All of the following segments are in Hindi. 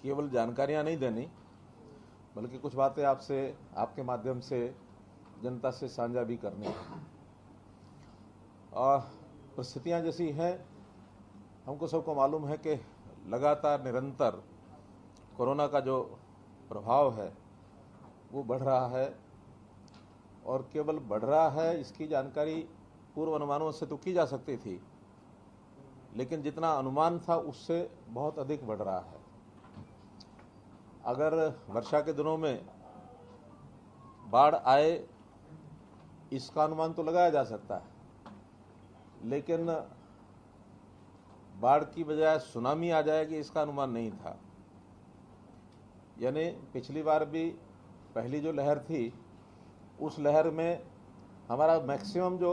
केवल जानकारियां नहीं देनी, बल्कि कुछ बातें आपसे आपके माध्यम से जनता से साझा भी करनी है। और परिस्थितियां जैसी हैं, हमको सबको मालूम है कि लगातार निरंतर कोरोना का जो प्रभाव है वो बढ़ रहा है, और केवल बढ़ रहा है इसकी जानकारी पूर्व अनुमानों से तो की जा सकती थी, लेकिन जितना अनुमान था उससे बहुत अधिक बढ़ रहा है। अगर वर्षा के दिनों में बाढ़ आए इसका अनुमान तो लगाया जा सकता है, लेकिन बाढ़ की बजाय सुनामी आ जाएगी इसका अनुमान नहीं था। यानी पिछली बार भी पहली जो लहर थी उस लहर में हमारा मैक्सिमम जो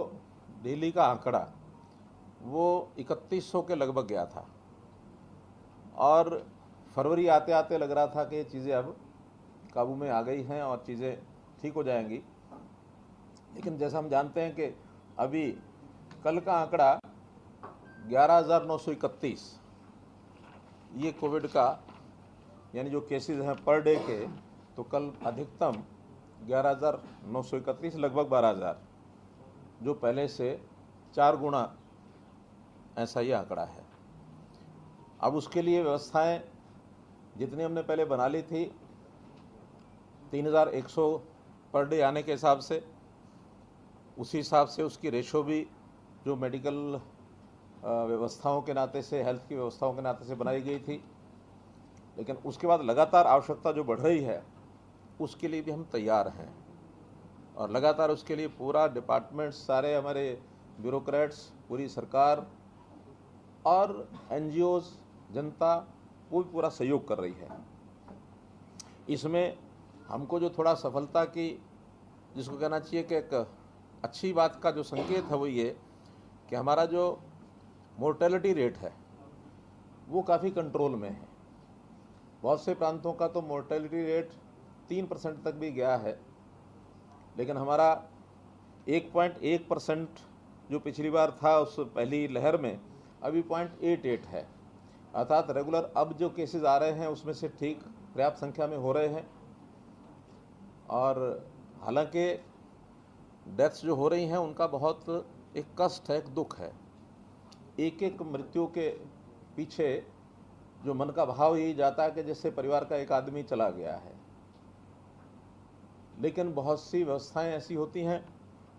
दिल्ली का आंकड़ा वो 3100 के लगभग गया था, और फरवरी आते आते लग रहा था कि ये चीज़ें अब काबू में आ गई हैं और चीज़ें ठीक हो जाएंगी। लेकिन जैसा हम जानते हैं कि अभी कल का आंकड़ा 11,931 ये कोविड का, यानी जो केसेस हैं पर डे के, तो कल अधिकतम 11,931 लगभग 12,000, जो पहले से 4 गुना ऐसा ही आंकड़ा है। अब उसके लिए व्यवस्थाएं जितनी हमने पहले बना ली थी 3,100 पर डे आने के हिसाब से, उसी हिसाब से उसकी रेशो भी जो मेडिकल व्यवस्थाओं के नाते से, हेल्थ की व्यवस्थाओं के नाते से बनाई गई थी। लेकिन उसके बाद लगातार आवश्यकता जो बढ़ रही है उसके लिए भी हम तैयार हैं, और लगातार उसके लिए पूरा डिपार्टमेंट, सारे हमारे ब्यूरोक्रेट्स, पूरी सरकार और एनजीओज, जनता, वो भी पूरा सहयोग कर रही है। इसमें हमको जो थोड़ा सफलता की, जिसको कहना चाहिए कि एक अच्छी बात का जो संकेत है वो ये कि हमारा जो मोर्टेलिटी रेट है वो काफ़ी कंट्रोल में है। बहुत से प्रांतों का तो मोर्टेलिटी रेट 3% तक भी गया है, लेकिन हमारा 1.1% जो पिछली बार था उस पहली लहर में, अभी 0.88 है। अर्थात रेगुलर अब जो केसेस आ रहे हैं उसमें से ठीक पर्याप्त संख्या में हो रहे हैं। और हालांकि डेथ्स जो हो रही हैं उनका बहुत एक कष्ट है, एक दुख है। एक एक मृत्यु के पीछे जो मन का भाव यही जाता है कि जैसे परिवार का एक आदमी चला गया है। लेकिन बहुत सी व्यवस्थाएं ऐसी होती हैं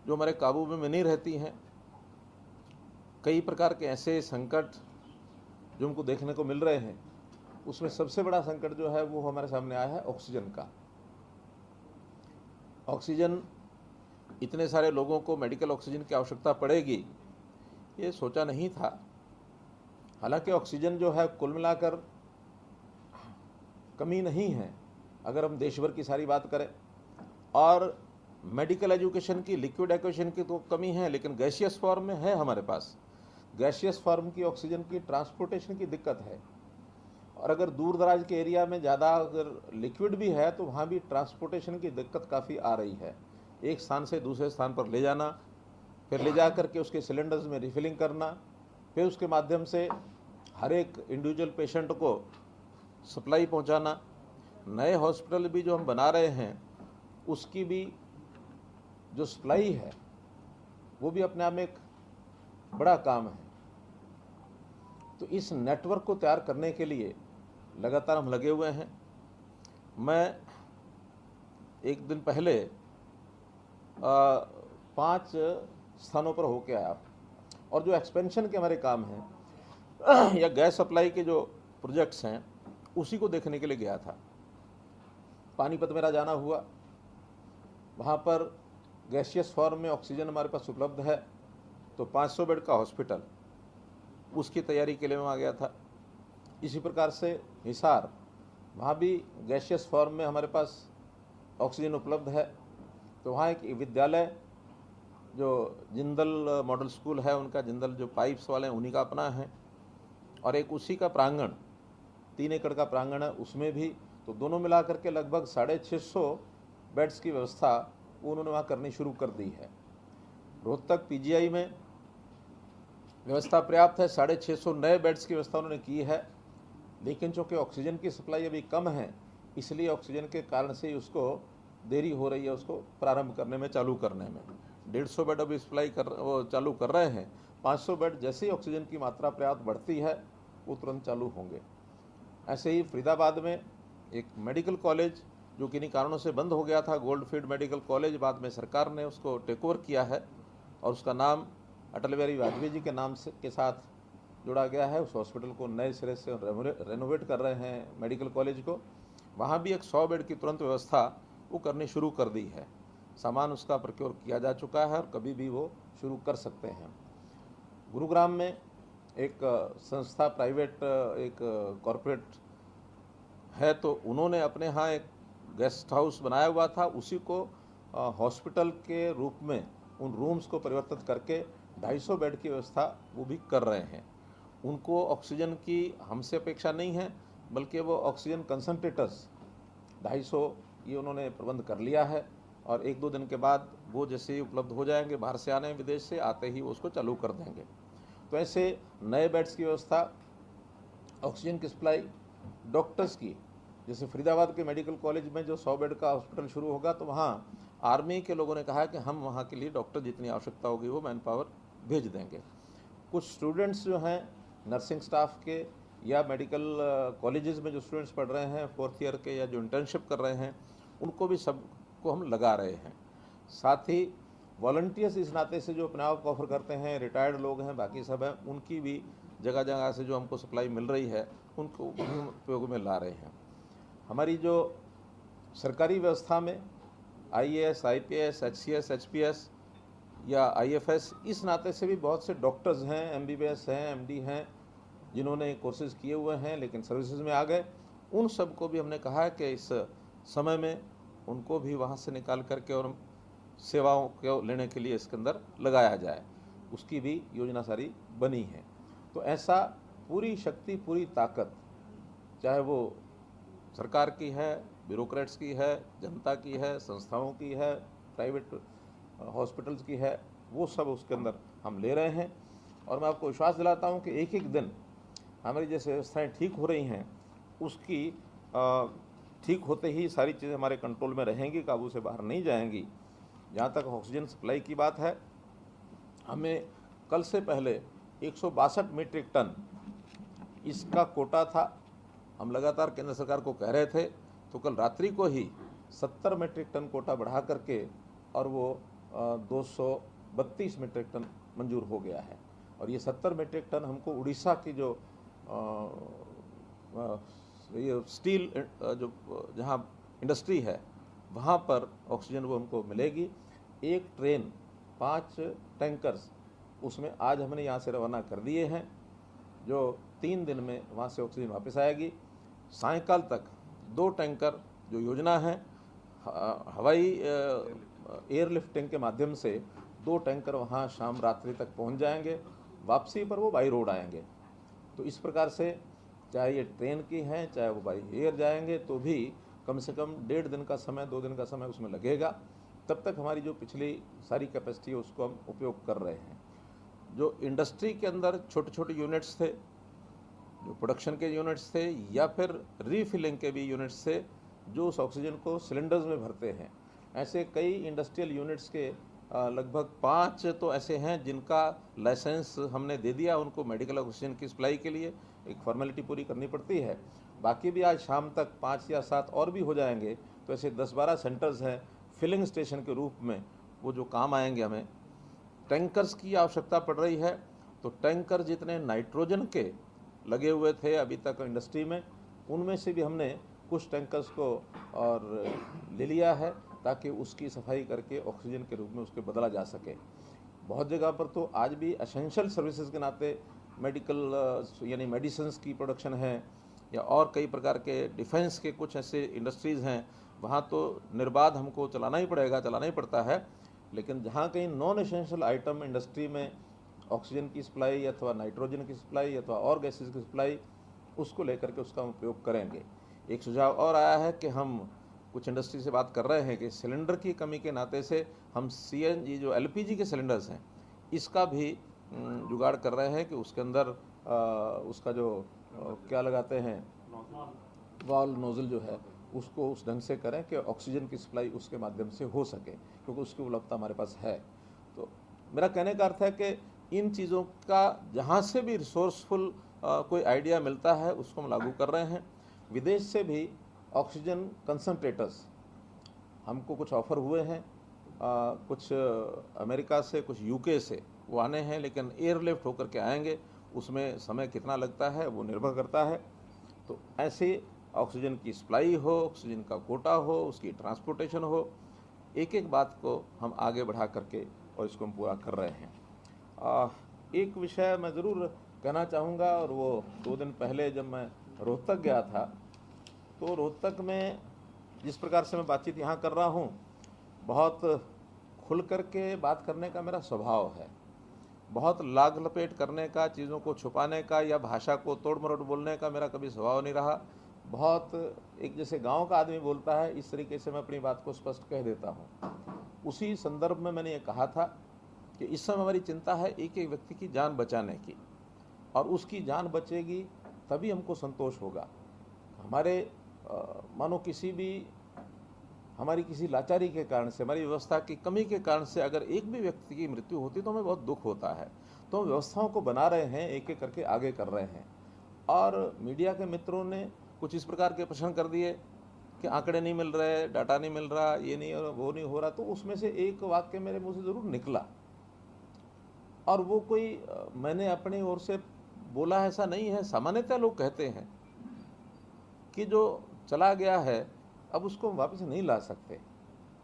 जो हमारे काबू में नहीं रहती हैं। कई प्रकार के ऐसे संकट जो हमको देखने को मिल रहे हैं, उसमें सबसे बड़ा संकट जो है वो हमारे सामने आया है ऑक्सीजन का। ऑक्सीजन, इतने सारे लोगों को मेडिकल ऑक्सीजन की आवश्यकता पड़ेगी ये सोचा नहीं था। हालांकि ऑक्सीजन जो है कुल मिलाकर कमी नहीं है अगर हम देश भर की सारी बात करें, और मेडिकल एजुकेशन की, लिक्विड एक्वेशन की तो कमी है, लेकिन गैसियस फॉर्म में है हमारे पास। गैसियस फॉर्म की ऑक्सीजन की ट्रांसपोर्टेशन की दिक्कत है, और अगर दूर दराज के एरिया में ज़्यादा अगर लिक्विड भी है तो वहाँ भी ट्रांसपोर्टेशन की दिक्कत काफ़ी आ रही है। एक स्थान से दूसरे स्थान पर ले जाना, फिर ले जा करके उसके सिलेंडर्स में रिफिलिंग करना, फिर उसके माध्यम से हर एक इंडिविजुअल पेशेंट को सप्लाई पहुंचाना। नए हॉस्पिटल भी जो हम बना रहे हैं उसकी भी जो सप्लाई है वो भी अपने आप में एक बड़ा काम है। तो इस नेटवर्क को तैयार करने के लिए लगातार हम लगे हुए हैं। मैं एक दिन पहले 5 स्थानों पर होके आया, और जो एक्सपेंशन के हमारे काम हैं या गैस सप्लाई के जो प्रोजेक्ट्स हैं उसी को देखने के लिए गया था। पानीपत मेरा जाना हुआ, वहाँ पर गैसियस फॉर्म में ऑक्सीजन हमारे पास उपलब्ध है, तो 500 बेड का हॉस्पिटल, उसकी तैयारी के लिए मैं आ गया था। इसी प्रकार से हिसार, वहाँ भी गैसियस फॉर्म में हमारे पास ऑक्सीजन उपलब्ध है, तो वहाँ एक विद्यालय जो जिंदल मॉडल स्कूल है उनका, जिंदल जो पाइप्स वाले हैं उन्हीं का अपना है, और एक उसी का प्रांगण 3 एकड़ का प्रांगण है उसमें भी। तो दोनों मिला करके लगभग 650 बेड्स की व्यवस्था उन्होंने वहाँ करनी शुरू कर दी है। रोहतक पीजीआई में व्यवस्था पर्याप्त है, 650 नए बेड्स की व्यवस्था उन्होंने की है, लेकिन चूँकि ऑक्सीजन की सप्लाई अभी कम है, इसलिए ऑक्सीजन के कारण से उसको देरी हो रही है उसको प्रारंभ करने में, चालू करने में। 150 बेड अभी सप्लाई वो चालू कर रहे हैं। 500 बेड जैसे ही ऑक्सीजन की मात्रा पर्याप्त बढ़ती है वो तुरंत चालू होंगे। ऐसे ही फरीदाबाद में एक मेडिकल कॉलेज जो किन्हीं कारणों से बंद हो गया था, गोल्ड फील्ड मेडिकल कॉलेज, बाद में सरकार ने उसको टेक ओवर किया है और उसका नाम अटल बिहारी वाजपेयी जी के नाम से के साथ जुड़ा गया है। उस हॉस्पिटल को नए सिरे से रेनोवेट कर रहे हैं मेडिकल कॉलेज को। वहाँ भी एक 100 बेड की तुरंत व्यवस्था वो करनी शुरू कर दी है। सामान उसका प्रोक्योर किया जा चुका है और कभी भी वो शुरू कर सकते हैं। गुरुग्राम में एक संस्था प्राइवेट एक कॉरपोरेट है, तो उन्होंने अपने यहाँ एक गेस्ट हाउस बनाया हुआ था, उसी को हॉस्पिटल के रूप में उन रूम्स को परिवर्तित करके 250 बेड की व्यवस्था वो भी कर रहे हैं। उनको ऑक्सीजन की हमसे अपेक्षा नहीं है, बल्कि वो ऑक्सीजन कंसंट्रेटर्स 250 ये उन्होंने प्रबंध कर लिया है और 1-2 दिन के बाद वो जैसे ही उपलब्ध हो जाएंगे, बाहर से आने विदेश से आते ही वो उसको चालू कर देंगे। तो ऐसे नए बेड्स की व्यवस्था, ऑक्सीजन की सप्लाई, डॉक्टर्स की, जैसे फरीदाबाद के मेडिकल कॉलेज में जो 100 बेड का हॉस्पिटल शुरू होगा तो वहाँ आर्मी के लोगों ने कहा कि हम वहाँ के लिए डॉक्टर जितनी आवश्यकता होगी वो मैन पावर भेज देंगे। कुछ स्टूडेंट्स जो हैं नर्सिंग स्टाफ के या मेडिकल कॉलेजेस में जो स्टूडेंट्स पढ़ रहे हैं 4th ईयर के या जो इंटर्नशिप कर रहे हैं, उनको भी सबको हम लगा रहे हैं। साथ ही वॉलंटियर्स इस नाते से जो अपने आप ऑफर करते हैं, रिटायर्ड लोग हैं, बाकी सब हैं, उनकी भी जगह जगह से जो हमको सप्लाई मिल रही है उनको उपयोग में ला रहे हैं। हमारी जो सरकारी व्यवस्था में IAS, IPS, HCS, HPS या IFS, इस नाते से भी बहुत से डॉक्टर्स हैं, MBBS हैं, MD हैं, जिन्होंने कोर्सेज किए हुए हैं लेकिन सर्विसेज में आ गए। उन सब को भी हमने कहा है कि इस समय में उनको भी वहाँ से निकाल करके और सेवाओं को लेने के लिए इसके अंदर लगाया जाए, उसकी भी योजना सारी बनी है। तो ऐसा पूरी शक्ति, पूरी ताकत, चाहे वो सरकार की है, ब्यूरोक्रेट्स की है, जनता की है, संस्थाओं की है, प्राइवेट हॉस्पिटल्स की है, वो सब उसके अंदर हम ले रहे हैं। और मैं आपको विश्वास दिलाता हूँ कि एक एक दिन हमारी जैसे व्यवस्थाएँ ठीक हो रही हैं, उसकी ठीक होते ही सारी चीज़ें हमारे कंट्रोल में रहेंगी, काबू से बाहर नहीं जाएंगी। जहाँ तक ऑक्सीजन सप्लाई की बात है, हमें कल से पहले 162 मीट्रिक टन इसका कोटा था। हम लगातार केंद्र सरकार को कह रहे थे, तो कल रात्रि को ही 70 मीट्रिक टन कोटा बढ़ा करके और वो 232 मीट्रिक टन मंजूर हो गया है। और ये 70 मीट्रिक टन हमको उड़ीसा की जो ये स्टील जो जहाँ इंडस्ट्री है वहाँ पर ऑक्सीजन वो हमको मिलेगी। एक ट्रेन 5 टैंकर्स उसमें आज हमने यहाँ से रवाना कर दिए हैं, जो 3 दिन में वहाँ से ऑक्सीजन वापस आएगी। सायंकाल तक 2 टैंकर जो योजना है हवाई एयरलिफ्टिंग के माध्यम से 2 टैंकर वहाँ शाम रात्रि तक पहुँच जाएंगे, वापसी पर वो बाई रोड आएंगे। तो इस प्रकार से चाहे ये ट्रेन की हैं, चाहे वो बाई एयर जाएंगे, तो भी कम से कम 1.5 दिन का समय, 2 दिन का समय उसमें लगेगा। तब तक हमारी जो पिछली सारी कैपेसिटी है उसको हम उपयोग कर रहे हैं। जो इंडस्ट्री के अंदर छोटे छोटे यूनिट्स थे, जो प्रोडक्शन के यूनिट्स थे या फिर रीफिलिंग के भी यूनिट्स थे, जो उस ऑक्सीजन को सिलेंडर्स में भरते हैं, ऐसे कई इंडस्ट्रियल यूनिट्स के लगभग 5 तो ऐसे हैं जिनका लाइसेंस हमने दे दिया उनको मेडिकल ऑक्सीजन की सप्लाई के लिए। एक फॉर्मेलिटी पूरी करनी पड़ती है, बाकी भी आज शाम तक 5 या 7 और भी हो जाएंगे। तो ऐसे 10-12 सेंटर्स हैं फिलिंग स्टेशन के रूप में, वो जो काम आएंगे। हमें टैंकर्स की आवश्यकता पड़ रही है, तो टैंकर जितने नाइट्रोजन के लगे हुए थे अभी तक इंडस्ट्री में, उनमें से भी हमने कुछ टैंकर्स को और ले लिया है ताकि उसकी सफाई करके ऑक्सीजन के रूप में उसके बदला जा सके। बहुत जगह पर तो आज भी एसेंशियल सर्विसेज के नाते मेडिकल यानी मेडिसिन्स की प्रोडक्शन है, या और कई प्रकार के डिफेंस के कुछ ऐसे इंडस्ट्रीज़ हैं, वहाँ तो निर्बाध हमको चलाना ही पड़ता है। लेकिन जहाँ कहीं नॉन एसेंशियल आइटम इंडस्ट्री में ऑक्सीजन की सप्लाई अथवा नाइट्रोजन की सप्लाई अथवा और गैसेज की सप्लाई, उसको लेकर के उसका उपयोग करेंगे। एक सुझाव और आया है कि हम कुछ इंडस्ट्री से बात कर रहे हैं कि सिलेंडर की कमी के नाते से हम CNG जो LPG के सिलेंडर्स हैं, इसका भी जुगाड़ कर रहे हैं कि उसके अंदर उसका जो क्या लगाते हैं, वाल्व नोजल जो है उसको उस ढंग से करें कि ऑक्सीजन की सप्लाई उसके माध्यम से हो सके, क्योंकि उसकी उपलब्धता हमारे पास है। तो मेरा कहने का अर्थ है कि इन चीज़ों का जहाँ से भी रिसोर्सफुल कोई आइडिया मिलता है उसको हम लागू कर रहे हैं। विदेश से भी ऑक्सीजन कंसंट्रेटर्स हमको कुछ ऑफ़र हुए हैं, कुछ अमेरिका से, कुछ यूके से वो आने हैं, लेकिन एयरलिफ्ट होकर के आएंगे, उसमें समय कितना लगता है वो निर्भर करता है। तो ऐसे ऑक्सीजन की सप्लाई हो, ऑक्सीजन का कोटा हो, उसकी ट्रांसपोर्टेशन हो, एक एक बात को हम आगे बढ़ा करके और इसको हम पूरा कर रहे हैं। एक विषय मैं ज़रूर कहना चाहूँगा, और वो 2 दिन पहले जब मैं रोहतक गया था, तो रोहतक में जिस प्रकार से मैं बातचीत यहाँ कर रहा हूँ, बहुत खुल कर के बात करने का मेरा स्वभाव है। बहुत लाग लपेट करने का, चीज़ों को छुपाने का या भाषा को तोड़ मरोड़ बोलने का मेरा कभी स्वभाव नहीं रहा। बहुत एक जैसे गांव का आदमी बोलता है, इस तरीके से मैं अपनी बात को स्पष्ट कह देता हूँ। उसी संदर्भ में मैंने ये कहा था कि इस समय हमारी चिंता है एक एक व्यक्ति की जान बचाने की, और उसकी जान बचेगी तभी हमको संतोष होगा। हमारे मानो किसी भी हमारी किसी लाचारी के कारण से, हमारी व्यवस्था की कमी के कारण से अगर एक भी व्यक्ति की मृत्यु होती तो हमें बहुत दुख होता है। तो हम व्यवस्थाओं को बना रहे हैं, एक एक करके आगे कर रहे हैं। और मीडिया के मित्रों ने कुछ इस प्रकार के प्रश्न कर दिए कि आंकड़े नहीं मिल रहे, डाटा नहीं मिल रहा, ये नहीं और वो नहीं हो रहा। तो उसमें से एक वाक्य मेरे मुंह से ज़रूर निकला, और वो कोई मैंने अपनी ओर से बोला ऐसा नहीं है। सामान्यतः लोग कहते हैं कि जो चला गया है अब उसको हम वापस नहीं ला सकते।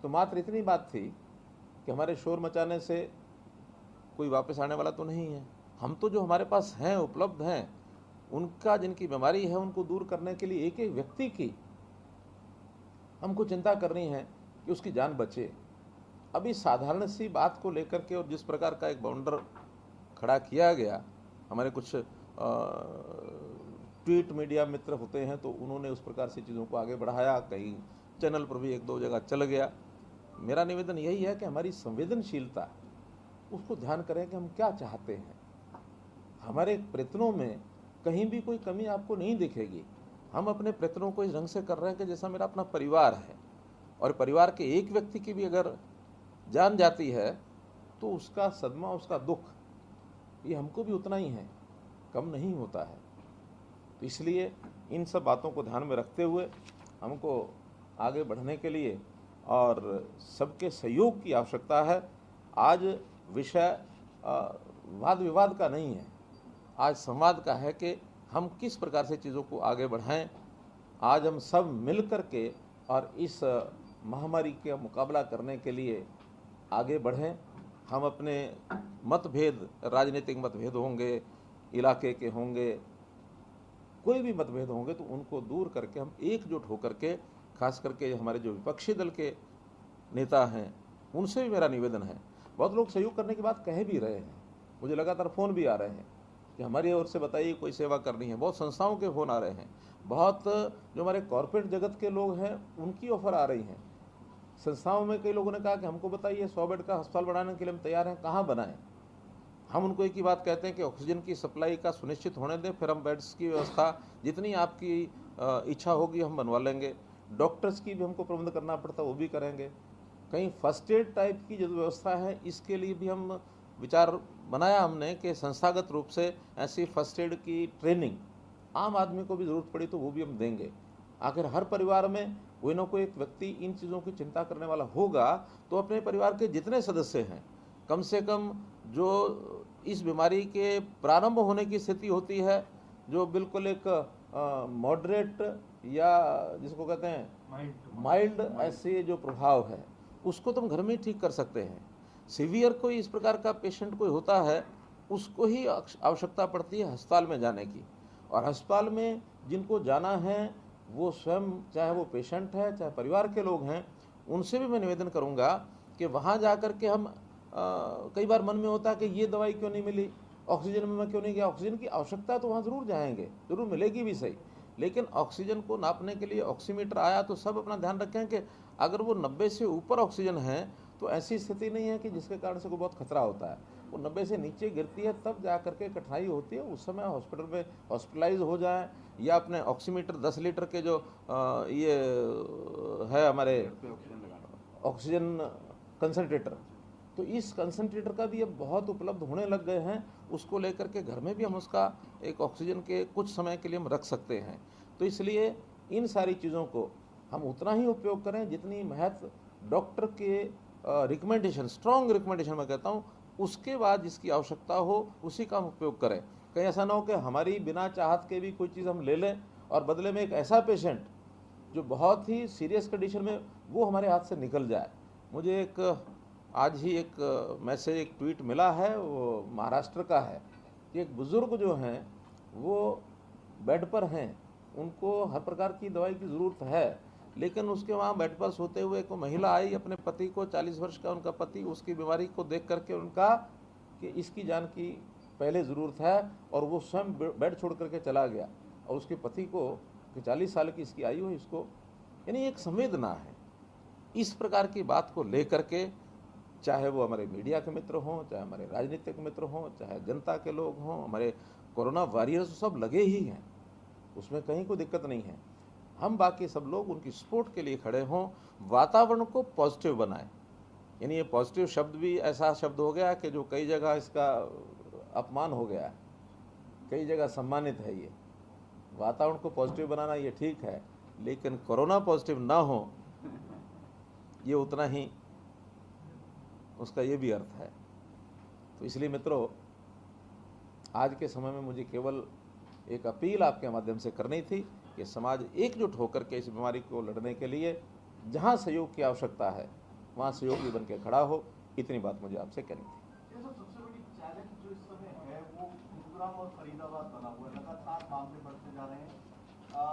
तो मात्र इतनी बात थी कि हमारे शोर मचाने से कोई वापस आने वाला तो नहीं है। हम तो जो हमारे पास हैं, उपलब्ध हैं, उनका जिनकी बीमारी है उनको दूर करने के लिए एक एक व्यक्ति की हमको चिंता करनी है कि उसकी जान बचे। अभी साधारण सी बात को लेकर के और जिस प्रकार का एक बाउंडर खड़ा किया गया, हमारे कुछ ट्वीट मीडिया मित्र होते हैं तो उन्होंने उस प्रकार से चीज़ों को आगे बढ़ाया, कई चैनल पर भी 1-2 जगह चल गया। मेरा निवेदन यही है कि हमारी संवेदनशीलता उसको ध्यान करें कि हम क्या चाहते हैं। हमारे प्रयत्नों में कहीं भी कोई कमी आपको नहीं दिखेगी। हम अपने प्रयत्नों को इस ढंग से कर रहे हैं कि जैसा मेरा अपना परिवार है, और परिवार के एक व्यक्ति की भी अगर जान जाती है तो उसका सदमा, उसका दुख, ये हमको भी उतना ही है, कम नहीं होता है। तो इसलिए इन सब बातों को ध्यान में रखते हुए हमको आगे बढ़ने के लिए और सबके सहयोग की आवश्यकता है। आज विषय वाद विवाद का नहीं है, आज संवाद का है कि हम किस प्रकार से चीज़ों को आगे बढ़ाएं। आज हम सब मिल कर के और इस महामारी का मुकाबला करने के लिए आगे बढ़ें। हम अपने मतभेद, राजनीतिक मतभेद होंगे, इलाके के होंगे, कोई भी मतभेद होंगे, तो उनको दूर करके हम एकजुट होकर के, खास करके हमारे जो विपक्षी दल के नेता हैं उनसे भी मेरा निवेदन है। बहुत लोग सहयोग करने की बात कह भी रहे हैं, मुझे लगातार फ़ोन भी आ रहे हैं कि हमारी ओर से बताइए कोई सेवा करनी है। बहुत संस्थाओं के फ़ोन आ रहे हैं, बहुत जो हमारे कॉरपोरेट जगत के लोग हैं उनकी ऑफ़र आ रही हैं। संस्थाओं में कई लोगों ने कहा कि हमको बताइए 100 बेड का अस्पताल बनाने के लिए हम तैयार हैं, कहाँ बनाएं। हम उनको एक ही बात कहते हैं कि ऑक्सीजन की सप्लाई का सुनिश्चित होने दें, फिर हम बेड्स की व्यवस्था जितनी आपकी इच्छा होगी हम बनवा लेंगे। डॉक्टर्स की भी हमको प्रबंध करना पड़ता है, वो भी करेंगे। कहीं फर्स्ट एड टाइप की जो व्यवस्था है इसके लिए भी हम विचार बनाया हमने कि संस्थागत रूप से ऐसी फर्स्ट एड की ट्रेनिंग आम आदमी को भी ज़रूरत पड़ी तो वो भी हम देंगे। आखिर हर परिवार में कोई ना कोई एक व्यक्ति इन चीज़ों की चिंता करने वाला होगा, तो अपने परिवार के जितने सदस्य हैं, कम से कम जो इस बीमारी के प्रारंभ होने की स्थिति होती है, जो बिल्कुल एक मॉडरेट या जिसको कहते हैं माइल्ड ऐसे जो प्रभाव है, उसको तुम घर में ही ठीक कर सकते हैं। सीवियर कोई इस प्रकार का पेशेंट कोई होता है, उसको ही आवश्यकता पड़ती है अस्पताल में जाने की। और अस्पताल में जिनको जाना है वो स्वयं, चाहे वो पेशेंट है चाहे परिवार के लोग हैं, उनसे भी मैं निवेदन करूंगा कि वहाँ जा कर के हम कई बार मन में होता है कि ये दवाई क्यों नहीं मिली, ऑक्सीजन में मैं क्यों नहीं गया। ऑक्सीजन की आवश्यकता तो वहाँ ज़रूर जाएंगे, ज़रूर मिलेगी भी सही, लेकिन ऑक्सीजन को नापने के लिए ऑक्सीमीटर आया तो सब अपना ध्यान रखें कि अगर वो 90 से ऊपर ऑक्सीजन है तो ऐसी स्थिति नहीं है कि जिसके कारण से कोई बहुत खतरा होता है। वो 90 से नीचे गिरती है तब जा करके कठिनाई होती है। उस समय हॉस्पिटल में हॉस्पिटलाइज हो जाए या अपने ऑक्सीमीटर 10 लीटर के जो ये है हमारे ऑक्सीजन कंसनट्रेटर, तो इस कंसनट्रेटर का भी अब बहुत उपलब्ध होने लग गए हैं। उसको लेकर के घर में भी हम उसका एक ऑक्सीजन के कुछ समय के लिए हम रख सकते हैं। तो इसलिए इन सारी चीज़ों को हम उतना ही उपयोग करें जितनी महत्व डॉक्टर के रिकमेंडेशन, स्ट्रॉन्ग रिकमेंडेशन मैं कहता हूँ, उसके बाद जिसकी आवश्यकता हो उसी का हम उपयोग करें। कहीं ऐसा ना हो कि हमारी बिना चाहत के भी कोई चीज़ हम ले लें और बदले में एक ऐसा पेशेंट जो बहुत ही सीरियस कंडीशन में वो हमारे हाथ से निकल जाए। मुझे एक आज ही एक मैसेज, एक ट्वीट मिला है, वो महाराष्ट्र का है कि एक बुज़ुर्ग जो हैं वो बेड पर हैं, उनको हर प्रकार की दवाई की ज़रूरत है, लेकिन उसके वहाँ बेड पर सोते हुए एक महिला आई, अपने पति को, 40 वर्ष का उनका पति, उसकी बीमारी को देख करके उनका कि इसकी जान की पहले ज़रूरत है, और वो स्वयं बेड छोड़ करके चला गया और उसके पति को कि 40 साल की इसकी आयु है, इसको, यानी एक संवेदना है। इस प्रकार की बात को लेकर के चाहे वो हमारे मीडिया के मित्र हों, चाहे हमारे राजनीतिक मित्र हों, चाहे जनता के लोग हों, हमारे कोरोना वॉरियर्स सब लगे ही हैं, उसमें कहीं कोई दिक्कत नहीं है। हम बाकी सब लोग उनकी सपोर्ट के लिए खड़े हों, वातावरण को पॉजिटिव बनाएं। यानी ये पॉजिटिव शब्द भी ऐसा शब्द हो गया कि जो कई जगह इसका अपमान हो गया है, कई जगह सम्मानित है। ये वातावरण को पॉजिटिव बनाना ये ठीक है, लेकिन कोरोना पॉजिटिव ना हो ये उतना ही उसका ये भी अर्थ है। तो इसलिए मित्रों, आज के समय में मुझे केवल एक अपील आपके माध्यम से करनी थी कि समाज एकजुट होकर के इस बीमारी को लड़ने के लिए जहां सहयोग की आवश्यकता है वहां सहयोगी बन के खड़ा हो। इतनी बात मुझे आपसे कहनी थी। सबसे बड़ी चैलेंज जो इस समय है वो गुरुग्राम और फरीदाबाद बना हुआ है, लगातार मामले बढ़ते जा रहे हैं,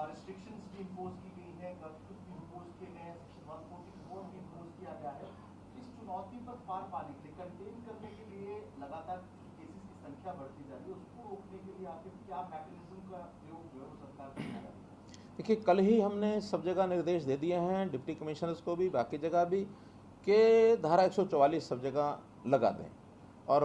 रिस्ट्रिक्शंस भी इम्पोज की गई है, कर्फ्यू भी इम्पोज किए गए हैं, सेक्शन 144 भी इम्पोज किया गया है। इस चुनौती पर पार पाने के लिए, कंटेन करने के लिए लगातार केसेस की संख्या बढ़ती जा रही है, उसको रोकने के लिए आखिर क्या मैकेनिज्म का प्रयोग जो है वो सरकार कर रही है? देखिए, कल ही हमने सब जगह निर्देश दे दिए हैं, डिप्टी कमिश्नर्स को भी, बाकी जगह भी, कि धारा 144 सब जगह लगा दें और